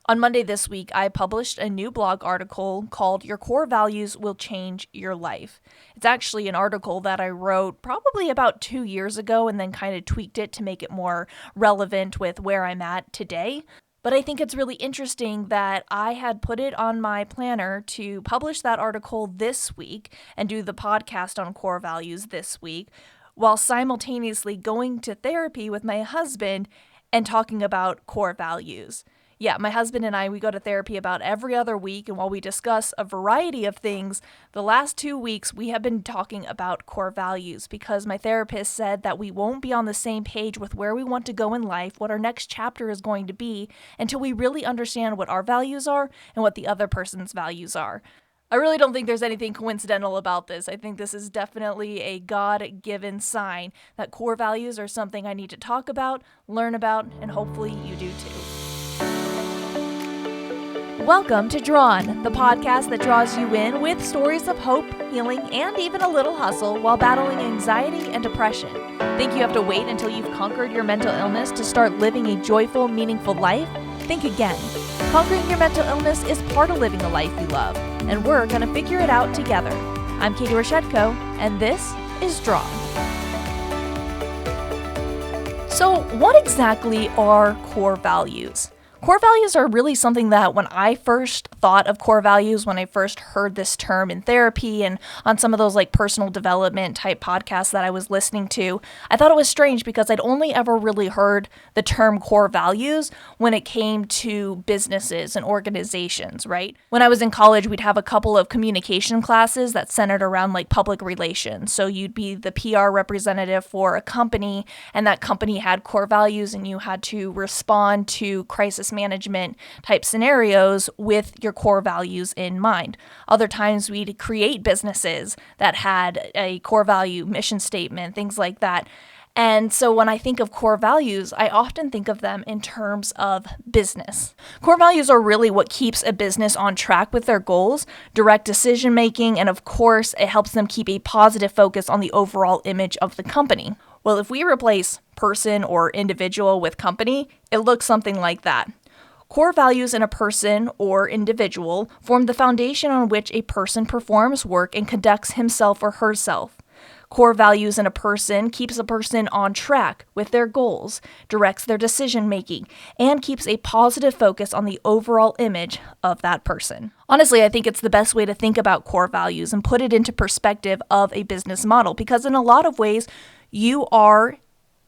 On Monday this week, I published a new blog article called Your Core Values Will Change Your Life. It's actually an article that I wrote probably about 2 years ago and then kind of tweaked it to make it more relevant with where I'm at today. But I think it's really interesting that I had put it on my planner to publish that article this week and do the podcast on core values this week, while simultaneously going to therapy with my husband and talking about core values. Yeah, my husband and we go to therapy about every other week, and while we discuss a variety of things, the last 2 weeks we have been talking about core values because my therapist said that we won't be on the same page with where we want to go in life, what our next chapter is going to be, until we really understand what our values are and what the other person's values are. I really don't think there's anything coincidental about this. I think this is definitely a God-given sign that core values are something I need to talk about, learn about, and hopefully you do too. Welcome to Drawn, the podcast that draws you in with stories of hope, healing, and even a little hustle while battling anxiety and depression. Think you have to wait until you've conquered your mental illness to start living a joyful, meaningful life? Think again. Conquering your mental illness is part of living the life you love, and we're going to figure it out together. I'm Katie Rochetko, and this is Drawn. So, what exactly are core values? Core values are really something that when I first thought of core values, when I first heard this term in therapy and on some of those personal development type podcasts that I was listening to, I thought it was strange because I'd only ever really heard the term core values when it came to businesses and organizations, right? When I was in college, we'd have a couple of communication classes that centered around public relations. So you'd be the PR representative for a company, and that company had core values, and you had to respond to crisis management type scenarios with your core values in mind. Other times we'd create businesses that had a core value mission statement, things like that. And so when I think of core values, I often think of them in terms of business. Core values are really what keeps a business on track with their goals, direct decision making, and of course, it helps them keep a positive focus on the overall image of the company. Well, if we replace person or individual with company, it looks something like that. Core values in a person or individual form the foundation on which a person performs work and conducts himself or herself. Core values in a person keeps a person on track with their goals, directs their decision making, and keeps a positive focus on the overall image of that person. Honestly, I think it's the best way to think about core values and put it into perspective of a business model because in a lot of ways, you are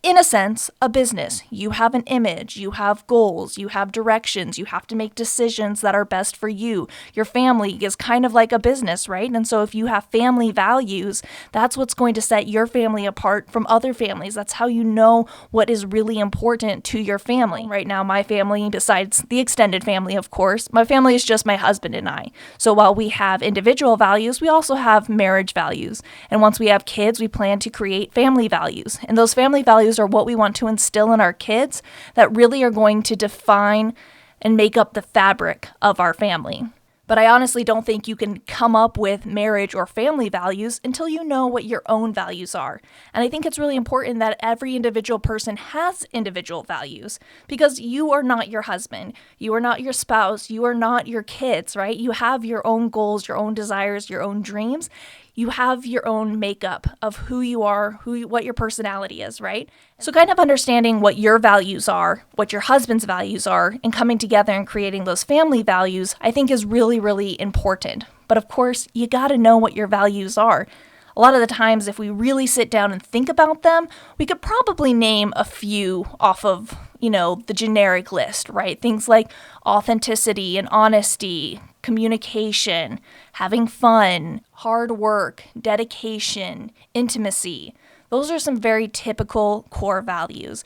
in a sense, a business. You have an image, you have goals, you have directions, you have to make decisions that are best for you. Your family is kind of like a business, right? And so if you have family values, that's what's going to set your family apart from other families. That's how you know what is really important to your family. Right now, my family, besides the extended family, of course, my family is just my husband and I. So while we have individual values, we also have marriage values. And once we have kids, we plan to create family values. And those family values are what we want to instill in our kids that really are going to define and make up the fabric of our family. But I honestly don't think you can come up with marriage or family values until you know what your own values are. And I think it's really important that every individual person has individual values because you are not your husband, you are not your spouse, you are not your kids, right? You have your own goals, your own desires, your own dreams. You have your own makeup of who you are, what your personality is, right? So kind of understanding what your values are, what your husband's values are, and coming together and creating those family values, I think is really, really important. But of course, you got to know what your values are. A lot of the times, if we really sit down and think about them, we could probably name a few off of, the generic list, right? Things like authenticity and honesty, communication, having fun, hard work, dedication, intimacy. Those are some very typical core values.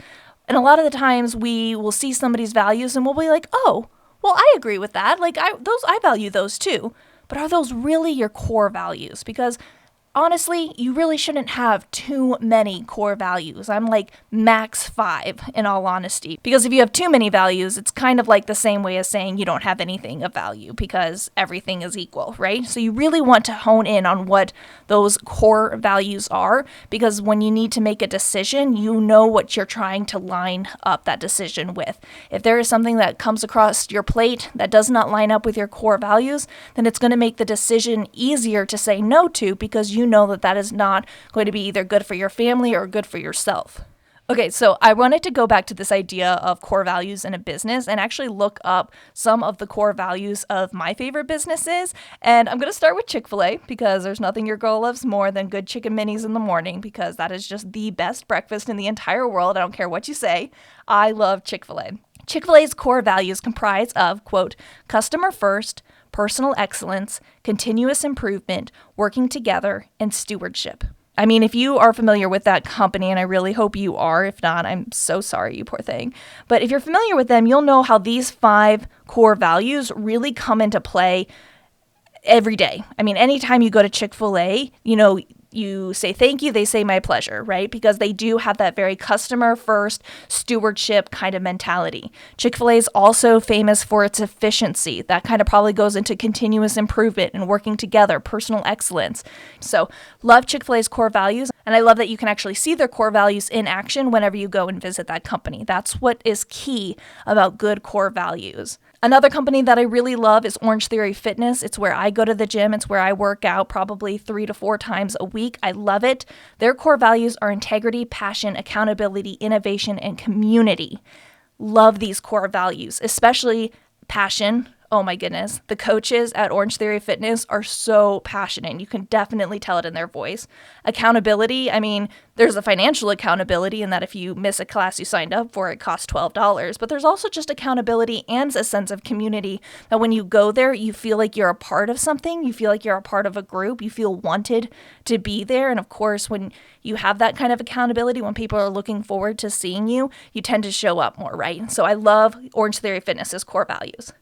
And a lot of the times we will see somebody's values and we'll be like, oh, well, I agree with that. I value those too. But are those really your core values? Because honestly, you really shouldn't have too many core values. I'm like max 5 in all honesty. Because if you have too many values, it's kind of like the same way as saying you don't have anything of value because everything is equal, right? So you really want to hone in on what those core values are, because when you need to make a decision, you know what you're trying to line up that decision with. If there is something that comes across your plate that does not line up with your core values, then it's going to make the decision easier to say no to, because you know that that is not going to be either good for your family or good for yourself. Okay, so I wanted to go back to this idea of core values in a business and actually look up some of the core values of my favorite businesses. And I'm going to start with Chick-fil-A, because there's nothing your girl loves more than good chicken minis in the morning, because that is just the best breakfast in the entire world. I don't care what you say. I love Chick-fil-A. Chick-fil-A's core values comprise of, quote, customer first, personal excellence, continuous improvement, working together, and stewardship. I mean, if you are familiar with that company, and I really hope you are, if not, I'm so sorry, you poor thing. But if you're familiar with them, you'll know how these 5 core values really come into play every day. I mean, anytime you go to Chick-fil-A, you say thank you, they say my pleasure, right? Because they do have that very customer first stewardship kind of mentality. Chick-fil-A is also famous for its efficiency. That kind of probably goes into continuous improvement and working together, personal excellence. So love Chick-fil-A's core values. And I love that you can actually see their core values in action whenever you go and visit that company. That's what is key about good core values. Another company that I really love is Orange Theory Fitness. It's where I go to the gym. It's where I work out probably 3 to 4 times a week. I love it. Their core values are integrity, passion, accountability, innovation, and community. Love these core values, especially passion. Oh my goodness. The coaches at Orange Theory Fitness are so passionate. You can definitely tell it in their voice. Accountability, I mean, there's a financial accountability in that if you miss a class you signed up for, it costs $12. But there's also just accountability and a sense of community that when you go there, you feel like you're a part of something. You feel like you're a part of a group. You feel wanted to be there. And of course, when you have that kind of accountability, when people are looking forward to seeing you, you tend to show up more, right? So I love Orange Theory Fitness's core values.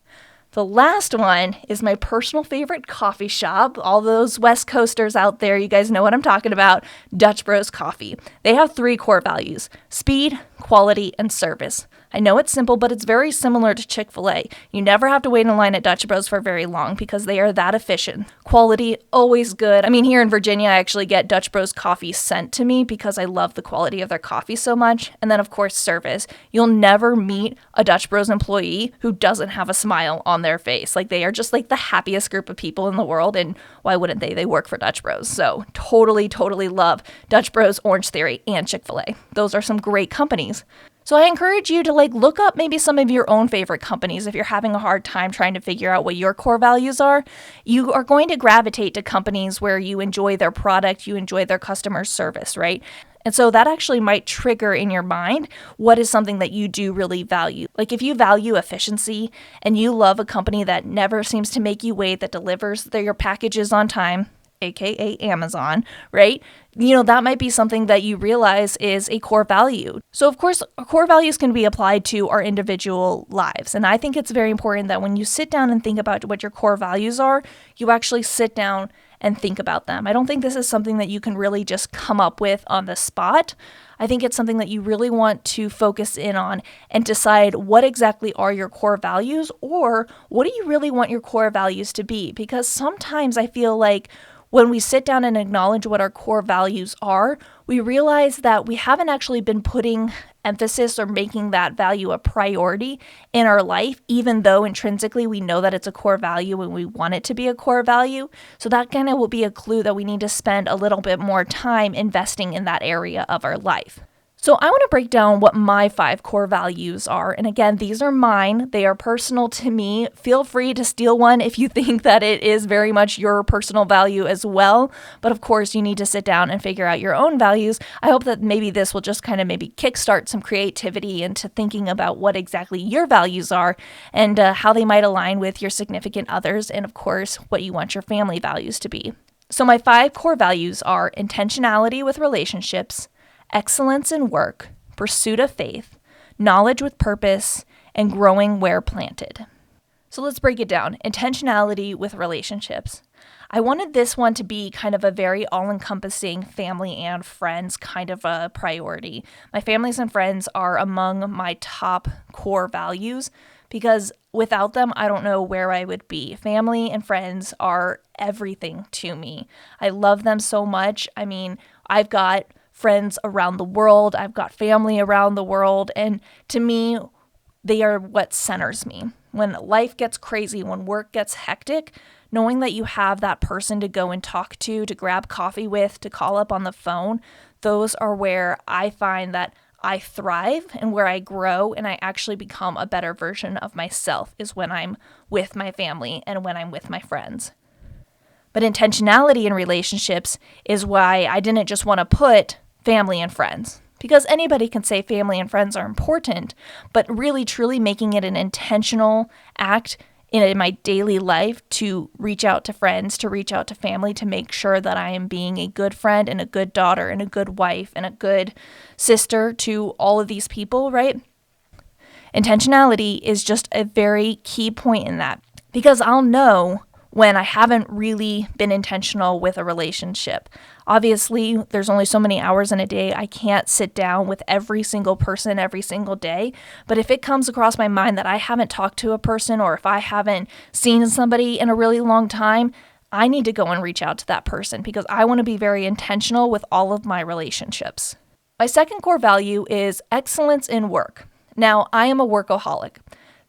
The last one is my personal favorite coffee shop. All those West Coasters out there, you guys know what I'm talking about. Dutch Bros Coffee. They have 3 core values: speed, quality, and service. I know it's simple, but it's very similar to Chick-fil-A. You never have to wait in line at Dutch Bros for very long because they are that efficient. Quality, always good. I mean, here in Virginia, I actually get Dutch Bros coffee sent to me because I love the quality of their coffee so much. And then, of course, service. You'll never meet a Dutch Bros employee who doesn't have a smile on their face. Like, they are just like the happiest group of people in the world, and why wouldn't they? They work for Dutch Bros. So totally love Dutch Bros, Orange Theory, and Chick-fil-A. Those are some great companies. So I encourage you to look up maybe some of your own favorite companies. If you're having a hard time trying to figure out what your core values are, you are going to gravitate to companies where you enjoy their product, you enjoy their customer service, right? And so that actually might trigger in your mind what is something that you do really value. Like if you value efficiency and you love a company that never seems to make you wait, that delivers your packages on time, aka Amazon, right? That might be something that you realize is a core value. So of course, core values can be applied to our individual lives. And I think it's very important that when you sit down and think about what your core values are, you actually sit down and think about them. I don't think this is something that you can really just come up with on the spot. I think it's something that you really want to focus in on and decide what exactly are your core values, or what do you really want your core values to be? Because sometimes I feel like when we sit down and acknowledge what our core values are, we realize that we haven't actually been putting emphasis or making that value a priority in our life, even though intrinsically we know that it's a core value and we want it to be a core value. So that kind of will be a clue that we need to spend a little bit more time investing in that area of our life. So I want to break down what my 5 core values are. And again, these are mine. They are personal to me. Feel free to steal one if you think that it is very much your personal value as well. But of course, you need to sit down and figure out your own values. I hope that maybe this will just kind of maybe kickstart some creativity into thinking about what exactly your values are and how they might align with your significant others, and of course, what you want your family values to be. So my 5 core values are intentionality with relationships, excellence in work, pursuit of faith, knowledge with purpose, and growing where planted. So let's break it down. Intentionality with relationships. I wanted this one to be kind of a very all-encompassing family and friends kind of a priority. My families and friends are among my top core values because without them, I don't know where I would be. Family and friends are everything to me. I love them so much. I mean, I've got friends around the world, I've got family around the world, and to me, they are what centers me. When life gets crazy, when work gets hectic, knowing that you have that person to go and talk to grab coffee with, to call up on the phone, those are where I find that I thrive and where I grow and I actually become a better version of myself is when I'm with my family and when I'm with my friends. But intentionality in relationships is why I didn't just want to put family and friends. Because anybody can say family and friends are important, but really truly making it an intentional act in my daily life to reach out to friends, to reach out to family, to make sure that I am being a good friend and a good daughter and a good wife and a good sister to all of these people, right? Intentionality is just a very key point in that because I'll know when I haven't really been intentional with a relationship. Obviously, there's only so many hours in a day. I can't sit down with every single person every single day. But if it comes across my mind that I haven't talked to a person or if I haven't seen somebody in a really long time, I need to go and reach out to that person because I want to be very intentional with all of my relationships. My second core value is excellence in work. Now, I am a workaholic.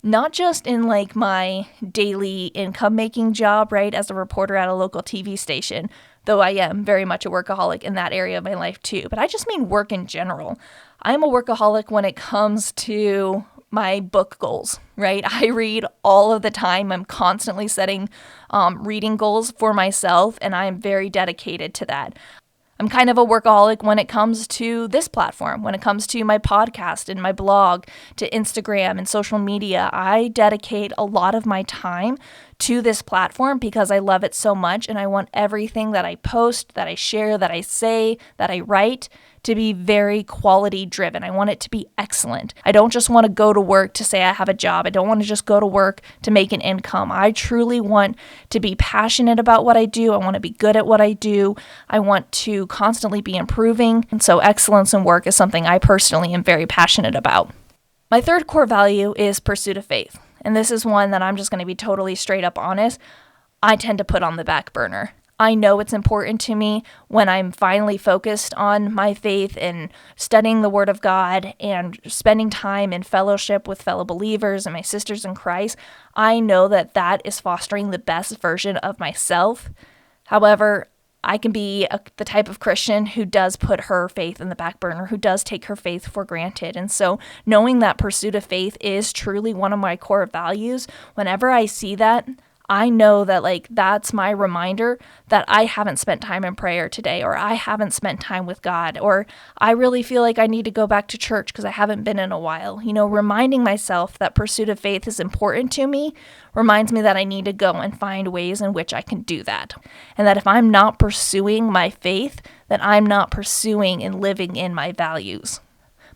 Not just in like my daily income making job, right, as a reporter at a local TV station, though I am very much a workaholic in that area of my life too, but I just mean work in general. I'm a workaholic when it comes to my book goals, right? I read all of the time. I'm constantly setting reading goals for myself, and I am very dedicated to that. I'm kind of a workaholic when it comes to this platform, when it comes to my podcast and my blog, to Instagram and social media. I dedicate a lot of my time to this platform because I love it so much and I want everything that I post, that I share, that I say, that I write to be very quality driven. I want it to be excellent. I don't just want to go to work to say I have a job. I don't want to just go to work to make an income. I truly want to be passionate about what I do. I want to be good at what I do. I want to constantly be improving. And so excellence in work is something I personally am very passionate about. My third core value is pursuit of faith. And this is one that I'm just going to be totally straight up honest. I tend to put on the back burner. I know it's important to me when I'm finally focused on my faith and studying the Word of God and spending time in fellowship with fellow believers and my sisters in Christ. I know that that is fostering the best version of myself. However, I can be the type of Christian who does put her faith in the back burner, who does take her faith for granted. And so knowing that pursuit of faith is truly one of my core values, whenever I see that, I know that that's my reminder that I haven't spent time in prayer today, or I haven't spent time with God, or I really feel like I need to go back to church because I haven't been in a while. Reminding myself that pursuit of faith is important to me reminds me that I need to go and find ways in which I can do that. And that if I'm not pursuing my faith, that I'm not pursuing and living in my values.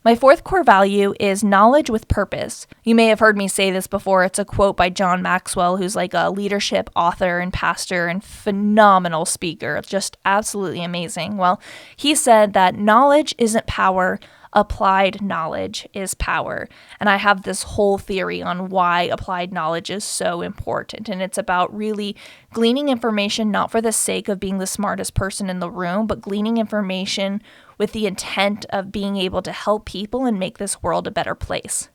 My fourth core value is knowledge with purpose. You may have heard me say this before. It's a quote by John Maxwell, who's like a leadership author and pastor and phenomenal speaker. It's just absolutely amazing. Well, he said that knowledge isn't power, applied knowledge is power. And I have this whole theory on why applied knowledge is so important. And it's about really gleaning information, not for the sake of being the smartest person in the room, but gleaning information with the intent of being able to help people and make this world a better place.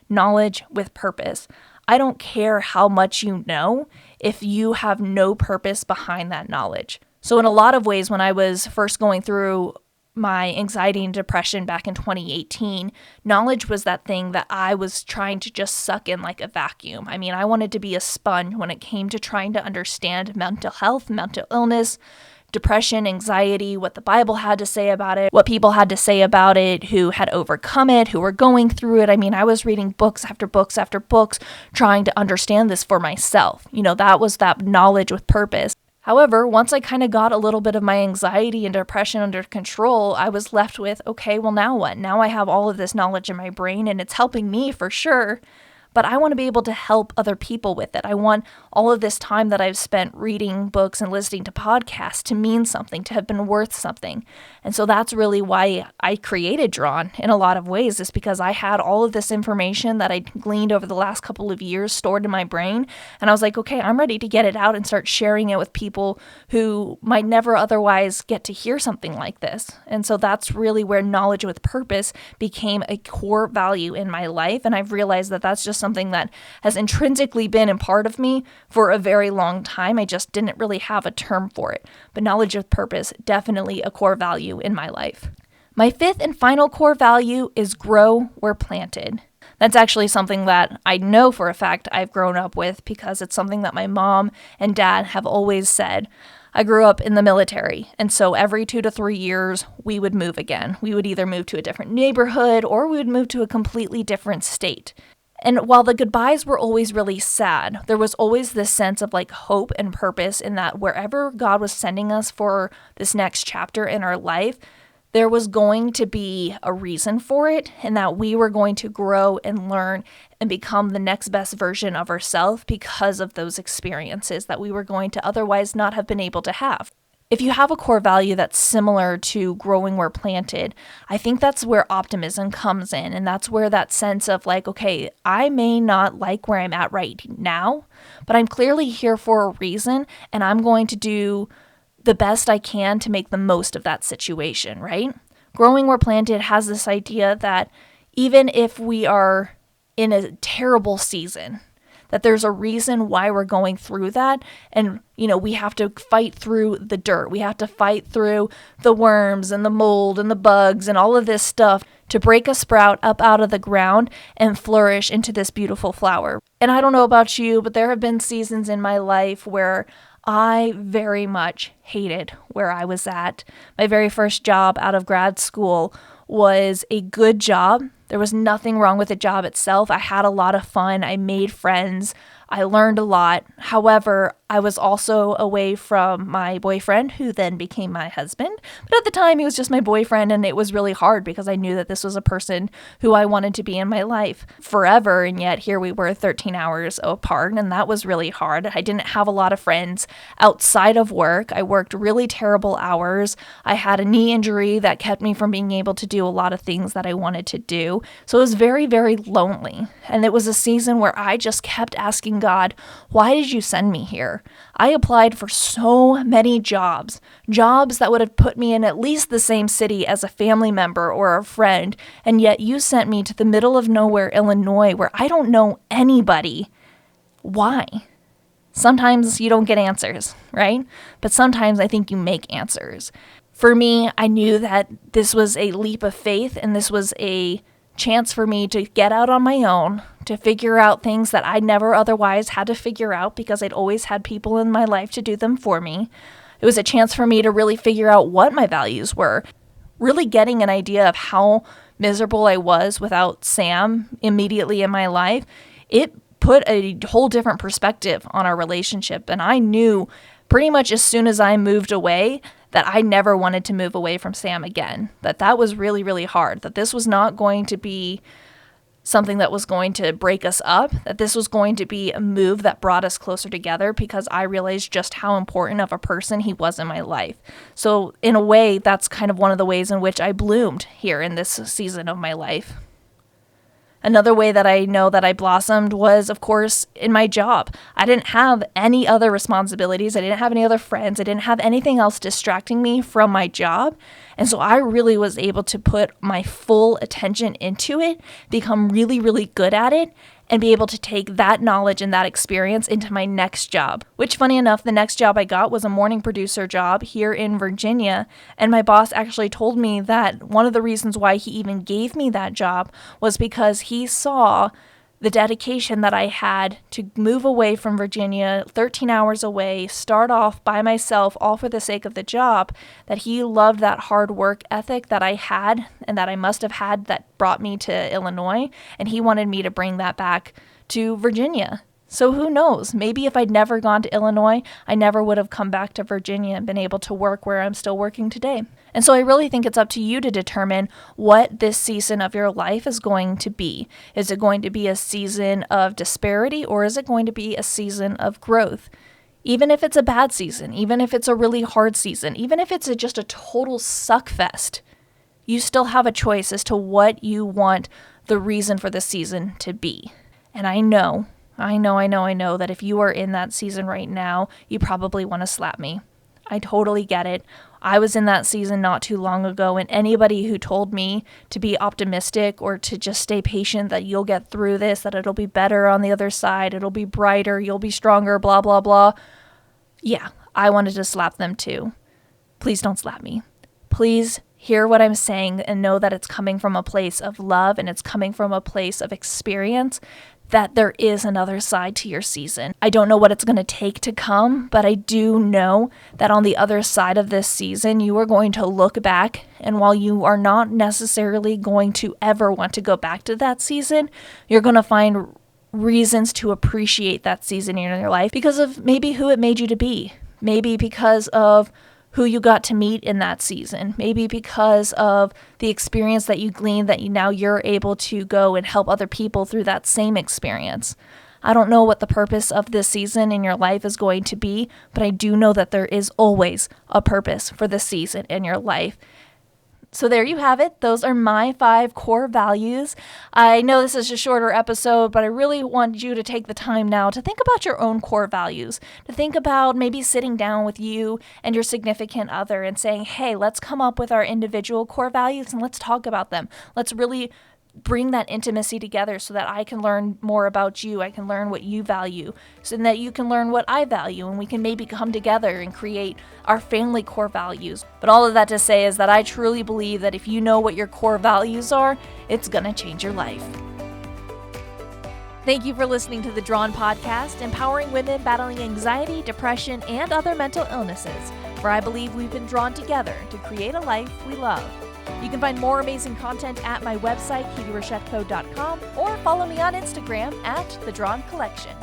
Knowledge with purpose. I don't care how much you know if you have no purpose behind that knowledge. So in a lot of ways, when I was first going through my anxiety and depression back in 2018, knowledge was that thing that I was trying to just suck in like a vacuum. I mean, I wanted to be a sponge when it came to trying to understand mental health, mental illness, depression, anxiety, what the Bible had to say about it, what people had to say about it, who had overcome it, who were going through it. I mean, I was reading books after books after books, trying to understand this for myself. That was that knowledge with purpose. However, once I kind of got a little bit of my anxiety and depression under control, I was left with, okay, well, now what? Now I have all of this knowledge in my brain and it's helping me for sure. but I want to be able to help other people with it. I want all of this time that I've spent reading books and listening to podcasts to mean something, to have been worth something. And so that's really why I created Drawn in a lot of ways, is because I had all of this information that I gleaned over the last couple of years stored in my brain. And I was like, okay, I'm ready to get it out and start sharing it with people who might never otherwise get to hear something like this. And so that's really where knowledge with purpose became a core value in my life. And I've realized that that's just something that has intrinsically been a part of me for a very long time. I just didn't really have a term for it. But knowledge with purpose, definitely a core value in my life. My fifth and final core value is grow where planted. That's actually something that I know for a fact I've grown up with because it's something that my mom and dad have always said. I grew up in the military, and so every 2 to 3 years, we would move again. We would either move to a different neighborhood or we would move to a completely different state. And while the goodbyes were always really sad, there was always this sense of like hope and purpose in that wherever God was sending us for this next chapter in our life, there was going to be a reason for it, and that we were going to grow and learn and become the next best version of ourselves because of those experiences that we were going to otherwise not have been able to have. If you have a core value that's similar to growing where planted, I think that's where optimism comes in. And that's where that sense of like, okay, I may not like where I'm at right now, but I'm clearly here for a reason, and I'm going to do the best I can to make the most of that situation, right? Growing where planted has this idea that even if we are in a terrible season, that there's a reason why we're going through that. And, we have to fight through the dirt. We have to fight through the worms and the mold and the bugs and all of this stuff to break a sprout up out of the ground and flourish into this beautiful flower. And I don't know about you, but there have been seasons in my life where I very much hated where I was at. My very first job out of grad school was a good job. There was nothing wrong with the job itself. I had a lot of fun. I made friends. I learned a lot. However, I was also away from my boyfriend, who then became my husband. But at the time, he was just my boyfriend, and it was really hard because I knew that this was a person who I wanted to be in my life forever. And yet here we were 13 hours apart, and that was really hard. I didn't have a lot of friends outside of work. I worked really terrible hours. I had a knee injury that kept me from being able to do a lot of things that I wanted to do. So it was very, very lonely. And it was a season where I just kept asking God, why did you send me here? I applied for so many jobs that would have put me in at least the same city as a family member or a friend, and yet you sent me to the middle of nowhere, Illinois, where I don't know anybody. Why? Sometimes you don't get answers, right? But sometimes I think you make answers. For me, I knew that this was a leap of faith, and this was a chance for me to get out on my own, to figure out things that I never otherwise had to figure out because I'd always had people in my life to do them for me. It was a chance for me to really figure out what my values were, really getting an idea of how miserable I was without Sam immediately in my life. It put a whole different perspective on our relationship, and I knew pretty much as soon as I moved away that I never wanted to move away from Sam again, that was really, really hard, that this was not going to be something that was going to break us up, that this was going to be a move that brought us closer together because I realized just how important of a person he was in my life. So in a way, that's kind of one of the ways in which I bloomed here in this season of my life. Another way that I know that I blossomed was, of course, in my job. I didn't have any other responsibilities. I didn't have any other friends. I didn't have anything else distracting me from my job. And so I really was able to put my full attention into it, become really, really good at it, and be able to take that knowledge and that experience into my next job. Which, funny enough, the next job I got was a morning producer job here in Virginia. And my boss actually told me that one of the reasons why he even gave me that job was because he saw the dedication that I had to move away from Virginia, 13 hours away, start off by myself, all for the sake of the job, that he loved that hard work ethic that I had and that I must have had that brought me to Illinois, and he wanted me to bring that back to Virginia. So who knows? Maybe if I'd never gone to Illinois, I never would have come back to Virginia and been able to work where I'm still working today. And so I really think it's up to you to determine what this season of your life is going to be. Is it going to be a season of disparity, or is it going to be a season of growth? Even if it's a bad season, even if it's a really hard season, even if it's just a total suck fest, you still have a choice as to what you want the reason for the season to be. And I know that if you are in that season right now, you probably want to slap me. I totally get it. I was in that season not too long ago, and anybody who told me to be optimistic or to just stay patient, that you'll get through this, that it'll be better on the other side, it'll be brighter, you'll be stronger, blah, blah, blah. Yeah, I wanted to slap them too. Please don't slap me. Please hear what I'm saying and know that it's coming from a place of love and it's coming from a place of experience, that there is another side to your season. I don't know what it's going to take to come, but I do know that on the other side of this season, you are going to look back, and while you are not necessarily going to ever want to go back to that season, you're going to find reasons to appreciate that season in your life because of maybe who it made you to be, maybe because of who you got to meet in that season, maybe because of the experience that you gleaned, that you're able to go and help other people through that same experience. I don't know what the purpose of this season in your life is going to be, but I do know that there is always a purpose for this season in your life. So there you have it. Those are my 5 core values. I know this is a shorter episode, but I really want you to take the time now to think about your own core values, to think about maybe sitting down with you and your significant other and saying, hey, let's come up with our individual core values and let's talk about them. Let's really bring that intimacy together so that I can learn more about you. I can learn what you value, so that you can learn what I value, and we can maybe come together and create our family core values. But all of that to say is that I truly believe that if you know what your core values are, it's going to change your life. Thank you for listening to the Drawn Podcast, empowering women battling anxiety, depression, and other mental illnesses, where I believe we've been drawn together to create a life we love. You can find more amazing content at my website, KatieRochetco.com, or follow me on Instagram at The Drawn Collection.